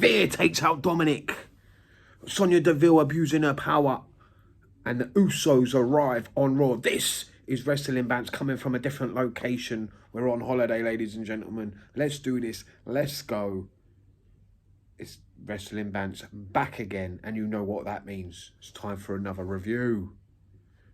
Veer takes out Dominik. Sonja Deville abusing her power. And the Usos arrive on Raw. This is Wrestling Bants coming from a different location. We're on holiday, ladies and gentlemen. Let's do this. Let's go. It's Wrestling Bants back again. And you know what that means. It's time for another review.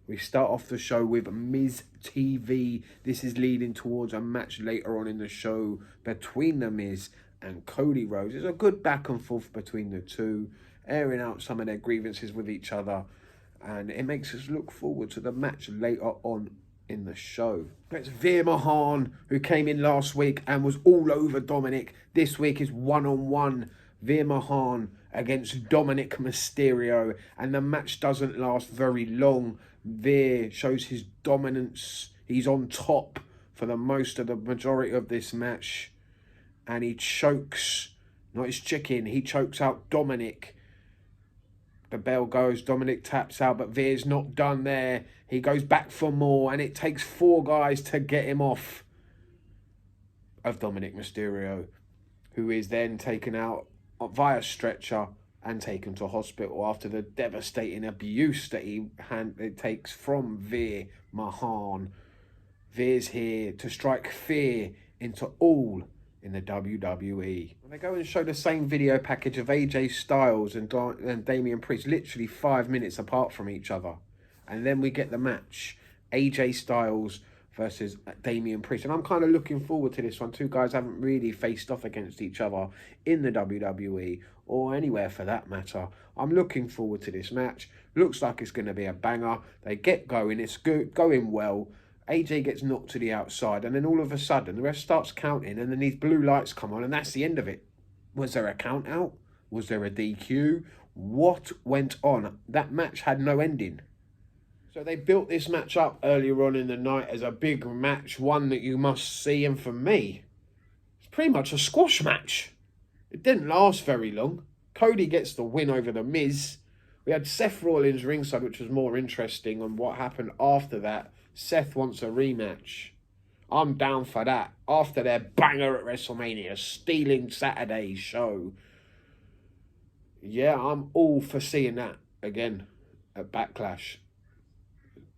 We start off the show with Miz TV. This is leading towards a match later on in the show between The Miz and Cody Rhodes. There's a good back and forth between the two, airing out some of their grievances with each other. And it makes us look forward to the match later on in the show. It's Veer Mahan, who came in last week and was all over Dominik. This week is one-on-one. Veer Mahan against Dominik Mysterio. And the match doesn't last very long. Veer shows his dominance. He's on top for the majority of this match. And he chokes, not his chicken, he chokes out Dominik. The bell goes, Dominik taps out, but Veer's not done there. He goes back for more, and it takes 4 guys to get him off of Dominik Mysterio, who is then taken out via stretcher and taken to hospital after the devastating abuse that it takes from Veer Mahan. Veer's here to strike fear into all in the WWE. They go and show the same video package of AJ Styles and Damian Priest, literally 5 minutes apart from each other. And then we get the match, AJ Styles versus Damian Priest. And I'm kind of looking forward to this one. 2 guys haven't really faced off against each other in the WWE or anywhere for that matter. I'm looking forward to this match. Looks like it's going to be a banger. They get going. It's good, going well. AJ gets knocked to the outside, and then all of a sudden the ref starts counting, and then these blue lights come on, and that's the end of it. Was there a count out? Was there a DQ? What went on? That match had no ending. So they built this match up earlier on in the night as a big match, one that you must see, and for me, it's pretty much a squash match. It didn't last very long. Cody gets the win over The Miz. We had Seth Rollins ringside, which was more interesting on what happened after that. Seth wants a rematch. I'm down for that. After their banger at WrestleMania, stealing Saturday's show. Yeah, I'm all for seeing that again at Backlash.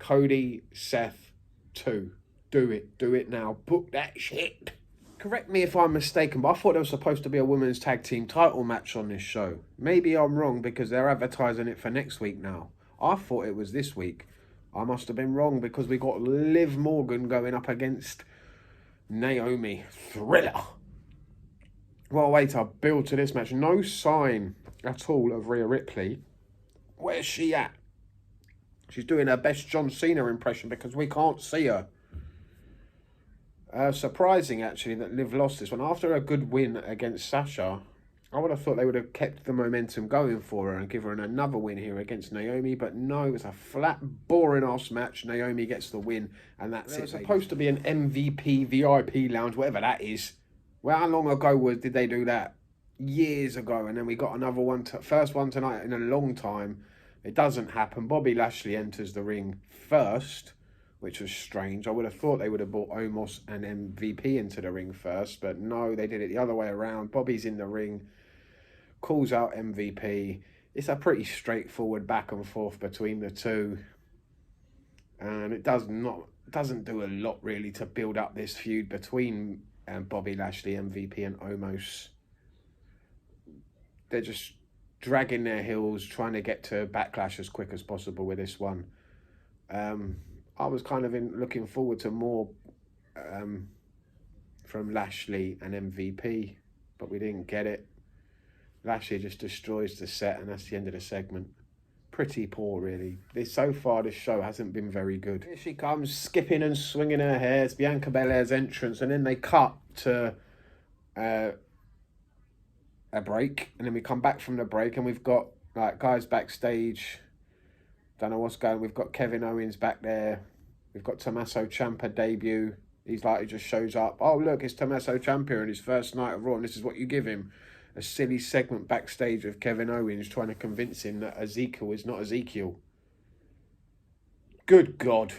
Cody, Seth, 2. Do it. Do it now. Book that shit. Correct me if I'm mistaken, but I thought there was supposed to be a women's tag team title match on this show. Maybe I'm wrong because they're advertising it for next week now. I thought it was this week. I must have been wrong because we got Liv Morgan going up against Naomi. Thriller. Well, wait, I'll build to this match. No sign at all of Rhea Ripley. Where's she at? She's doing her best John Cena impression because we can't see her. Surprising, actually, that Liv lost this one. After a good win against Sasha, I would have thought they would have kept the momentum going for her and give her another win here against Naomi. But no, it was a flat, boring-ass match. Naomi gets the win, and that's it. It's supposed to be an MVP VIP lounge, whatever that is. Well, how long ago did they do that? Years ago. And then we got another one, first one tonight in a long time. It doesn't happen. Bobby Lashley enters the ring first, which was strange. I would have thought they would have brought Omos and MVP into the ring first, but no, they did it the other way around. Bobby's in the ring, calls out MVP. It's a pretty straightforward back and forth between the two, and it doesn't do a lot really to build up this feud between Bobby Lashley, MVP, and Omos. They're just dragging their heels, trying to get to Backlash as quick as possible with this one. I was kind of looking forward to more from Lashley and MVP, but we didn't get it. Lashley just destroys the set, and that's the end of the segment. Pretty poor, really. So far, this show hasn't been very good. Here she comes, skipping and swinging her hair. It's Bianca Belair's entrance, and then they cut to a break, and then we come back from the break, and we've got like guys backstage. Don't know what's going. We've got Kevin Owens back there. We've got Tommaso Ciampa debut. He just shows up. Oh, look, it's Tommaso Ciampa on his first night of Raw, and this is what you give him. A silly segment backstage of Kevin Owens trying to convince him that Ezekiel is not Ezekiel. Good God.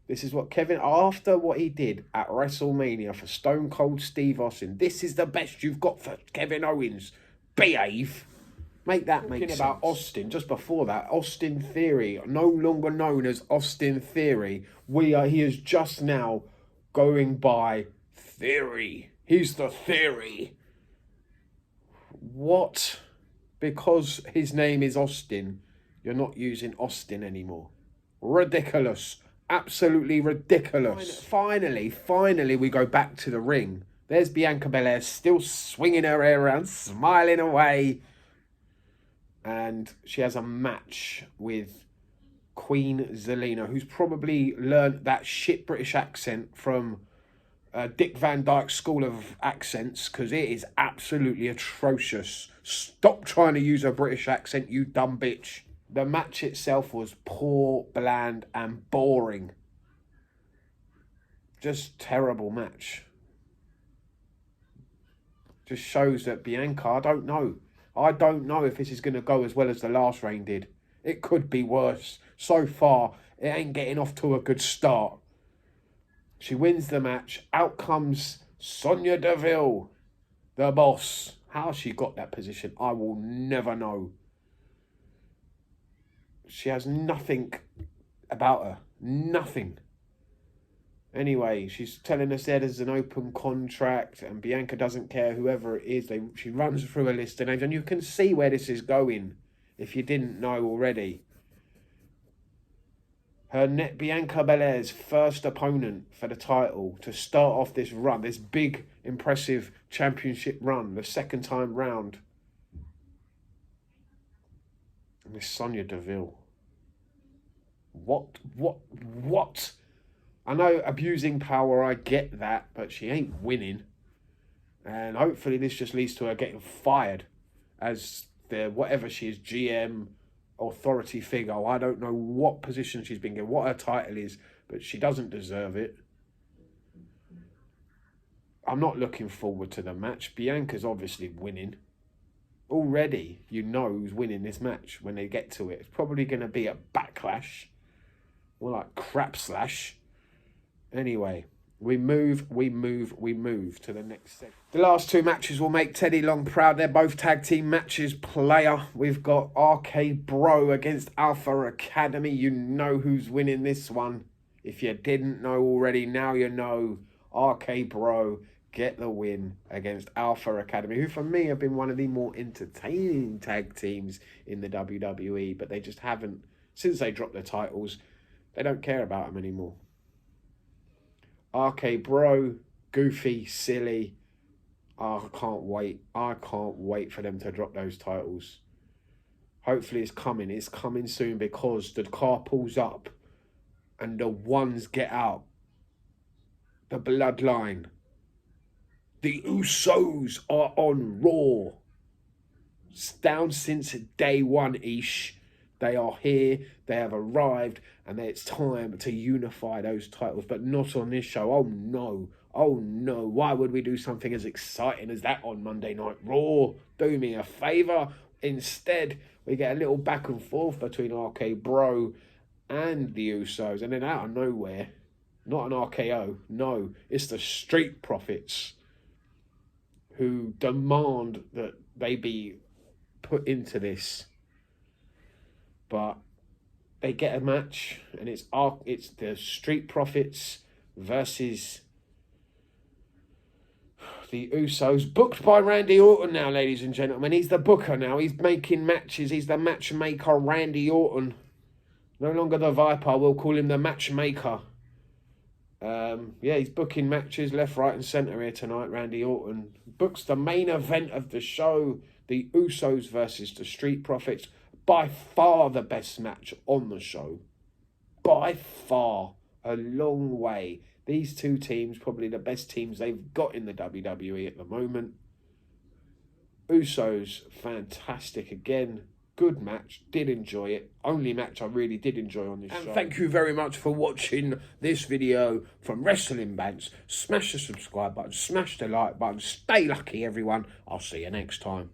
This is what after what he did at WrestleMania for Stone Cold Steve Austin, this is the best you've got for Kevin Owens. behave. Make that make sense. About Austin, just before that, Austin Theory, no longer known as Austin Theory. He is just now going by Theory. He's the Theory. What? Because his name is Austin, you're not using Austin anymore. Ridiculous. Absolutely ridiculous. Finally, we go back to the ring. There's Bianca Belair still swinging her hair around, smiling away. And she has a match with Queen Zelina, who's probably learned that shit British accent from Dick Van Dyke's School of Accents, because it is absolutely atrocious. Stop trying to use a British accent, you dumb bitch. The match itself was poor, bland, and boring. Just terrible match. Just shows that Bianca, I don't know if this is going to go as well as the last reign did. It could be worse. So far, it ain't getting off to a good start. She wins the match. Out comes Sonja Deville, the boss. How she got that position, I will never know. She has nothing about her. Nothing. Anyway, she's telling us there's an open contract and Bianca doesn't care whoever it is. She runs through a list of names and you can see where this is going if you didn't know already. Bianca Belair's first opponent for the title to start off this run, this big, impressive championship run, the second time round. Miss Sonja Deville. What? I know abusing power, I get that, but she ain't winning. And hopefully this just leads to her getting fired as the whatever she is, GM, authority figure. I don't know what position she's been given, what her title is, but she doesn't deserve it. I'm not looking forward to the match. Bianca's obviously winning. Already, you know who's winning this match when they get to it. It's probably going to be a backlash. More like crap slash. Anyway, we move to the next segment. The last two matches will make Teddy Long proud. They're both tag team matches. Player, we've got RK Bro against Alpha Academy. You know who's winning this one. If you didn't know already, now you know. RK Bro get the win against Alpha Academy, who for me have been one of the more entertaining tag teams in the WWE, but they just haven't, since they dropped their titles, they don't care about them anymore. RK Bro, goofy, silly. Oh, I can't wait. I can't wait for them to drop those titles. Hopefully it's coming. It's coming soon because the car pulls up and the ones get out. The bloodline. The Usos are on Raw. It's down since day one-ish. They are here, they have arrived, and it's time to unify those titles, but not on this show. Oh no, why would we do something as exciting as that on Monday Night Raw? Do me a favour. Instead, we get a little back and forth between RK Bro and the Usos, and then out of nowhere, not an RKO, no, it's the Street Profits who demand that they be put into this. But they get a match, and it's the Street Profits versus the Usos, booked by Randy Orton now, ladies and gentlemen. He's the booker now. He's making matches. He's the matchmaker, Randy Orton. No longer the Viper. We'll call him the matchmaker. Yeah, he's booking matches left, right, and centre here tonight. Randy Orton books the main event of the show, the Usos versus the Street Profits. By far the best match on the show. By far. A long way. These two teams, probably the best teams they've got in the WWE at the moment. Usos, fantastic again. Good match. Did enjoy it. Only match I really did enjoy on this show. And thank you very much for watching this video from Wrestling Bants. Smash the subscribe button. Smash the like button. Stay lucky, everyone. I'll see you next time.